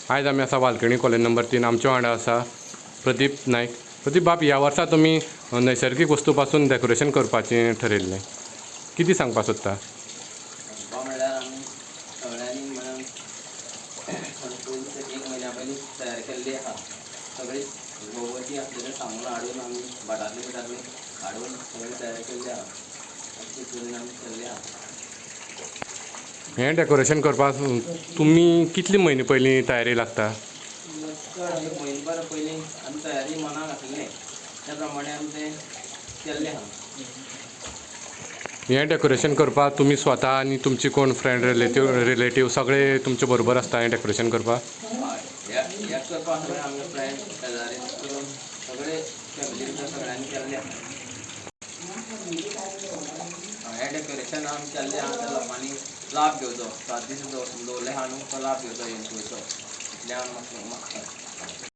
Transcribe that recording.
आयज आमी आसा वालकणी कॉलेज नंबर 3 आमच्या वांगडा आसा प्रदीप नायक. प्रदीप बाब, ह्या वर्सा तुमी नैसर्गिक वस्तू पासून डेकोरेशन करपाचें ठरयल्लें, कितें सांगपाक सोदता? म्हणल्यार आमी सगळ्यांनी म्हणून एक म्हयन्या पयलीं तयार केल्ली आहा. सगळी भोवती आसलेले सामान हाडून आमी भाटांतले हाडून सगळी तयार केल्ली आहा. अशें करून आमी केल्ली आहा. हें डेकोरेशन करपाक तुमी कितले म्हयने पयलीं तयारी लागता? म्हयनोभर पयलीं आमी तयारी मनाक घातली, त्या प्रमाणे आमी तें केल्लें आहा. हें डेकोरेशन करपाक तुमी स्वता आनी तुमचे कोण फ्रेंड रिलेटीव सगळे तुमचे बरोबर आसता हें डेकोरेशन करपाक? हें करपाक सगळे आमचे फ्रेंड शेजारी करून सगळे फॅमिलींतल्या सगळ्यांनी केल्लें आहा. हें डेकोरेशन आमी केल्लें आहा त्या लोकांनी लाभ घेवचो. 7 दीस दवरले आहा न्हू, तो लाभ घेवचो येवन पळोवचो. इतलें आमी मागता.